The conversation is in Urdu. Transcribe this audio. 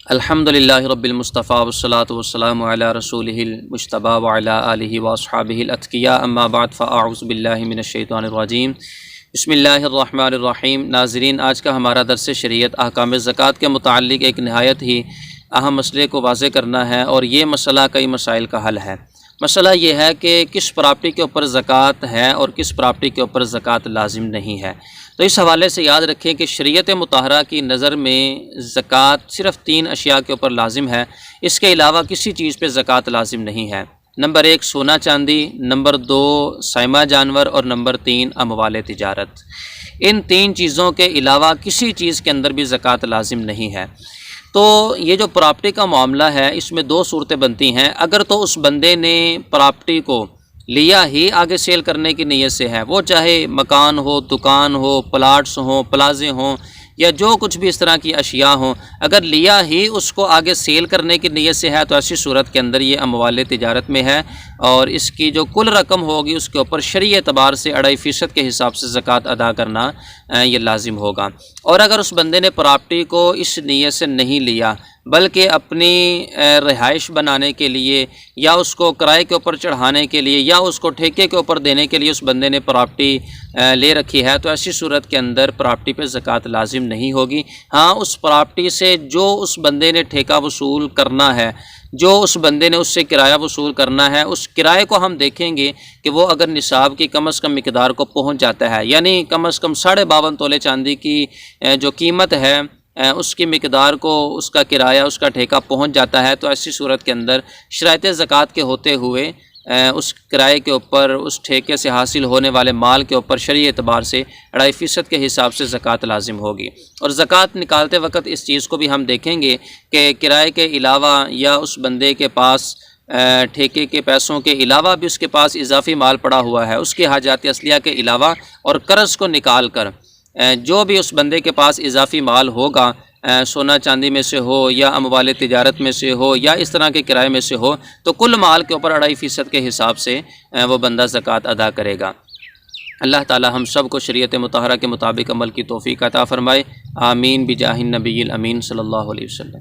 الحمدللہ رب المصطفیٰ والصلاة والسلام علی رسولہ المجتبیٰ وعلی آلہ واصحابہ الاتقیاء اما بعد فاعوذ باللہ من الشیطان الرجیم بسم اللہ الرحمن الرحیم۔ ناظرین، آج کا ہمارا درس شریعت احکام زکوٰۃ کے متعلق ایک نہایت ہی اہم مسئلے کو واضح کرنا ہے، اور یہ مسئلہ کئی مسائل کا حل ہے۔ مسئلہ یہ ہے کہ کس پراپرٹی کے اوپر زکوٰۃ ہے اور کس پراپرٹی کے اوپر زکوٰۃ لازم نہیں ہے۔ تو اس حوالے سے یاد رکھیں کہ شریعت مطہرہ کی نظر میں زکوٰۃ صرف 3 اشیاء کے اوپر لازم ہے، اس کے علاوہ کسی چیز پہ زکوٰۃ لازم نہیں ہے۔ نمبر 1 سونا چاندی، نمبر 2 سائمہ جانور، اور نمبر 3 اموال تجارت۔ ان 3 چیزوں کے علاوہ کسی چیز کے اندر بھی زکوٰۃ لازم نہیں ہے۔ تو یہ جو پراپرٹی کا معاملہ ہے، اس میں 2 صورتیں بنتی ہیں۔ اگر تو اس بندے نے پراپرٹی کو لیا ہی آگے سیل کرنے کی نیت سے ہے، وہ چاہے مکان ہو، دکان ہو، پلاٹس ہوں، پلازے ہوں، یا جو کچھ بھی اس طرح کی اشیاء ہوں، اگر لیا ہی اس کو آگے سیل کرنے کی نیت سے ہے تو ایسی صورت کے اندر یہ اموال تجارت میں ہے، اور اس کی جو کل رقم ہوگی اس کے اوپر شرعی اعتبار سے 2.5% کے حساب سے زکوٰۃ ادا کرنا یہ لازم ہوگا۔ اور اگر اس بندے نے پراپرٹی کو اس نیت سے نہیں لیا بلکہ اپنی رہائش بنانے کے لیے، یا اس کو کرائے کے اوپر چڑھانے کے لیے، یا اس کو ٹھیکے کے اوپر دینے کے لیے اس بندے نے پراپرٹی لے رکھی ہے، تو ایسی صورت کے اندر پراپرٹی پہ زکوٰۃ لازم نہیں ہوگی۔ ہاں، اس پراپرٹی سے جو اس بندے نے ٹھیکہ وصول کرنا ہے، جو اس بندے نے اس سے کرایہ وصول کرنا ہے، اس کرائے کو ہم دیکھیں گے کہ وہ اگر نصاب کی کم از کم مقدار کو پہنچ جاتا ہے، یعنی کم از کم 52.5 تولے چاندی کی جو قیمت ہے اس کی مقدار کو اس کا کرایہ، اس کا ٹھیکہ پہنچ جاتا ہے، تو ایسی صورت کے اندر شرائط زکوٰۃ کے ہوتے ہوئے اس کرائے کے اوپر، اس ٹھیکے سے حاصل ہونے والے مال کے اوپر شرعی اعتبار سے 2.5% کے حساب سے زکوٰۃ لازم ہوگی۔ اور زکوٰۃ نکالتے وقت اس چیز کو بھی ہم دیکھیں گے کہ کرائے کے علاوہ یا اس بندے کے پاس ٹھیکے کے پیسوں کے علاوہ بھی اس کے پاس اضافی مال پڑا ہوا ہے، اس کے حاجات اصلیہ کے علاوہ، اور قرض کو نکال کر جو بھی اس بندے کے پاس اضافی مال ہوگا، سونا چاندی میں سے ہو یا اموال تجارت میں سے ہو یا اس طرح کے کرائے میں سے ہو، تو کل مال کے اوپر 2.5% کے حساب سے وہ بندہ زکوٰۃ ادا کرے گا۔ اللہ تعالی ہم سب کو شریعت مطہرہ کے مطابق عمل کی توفیق عطا فرمائے، آمین بجاہ النبی الامین صلی اللہ علیہ وسلم۔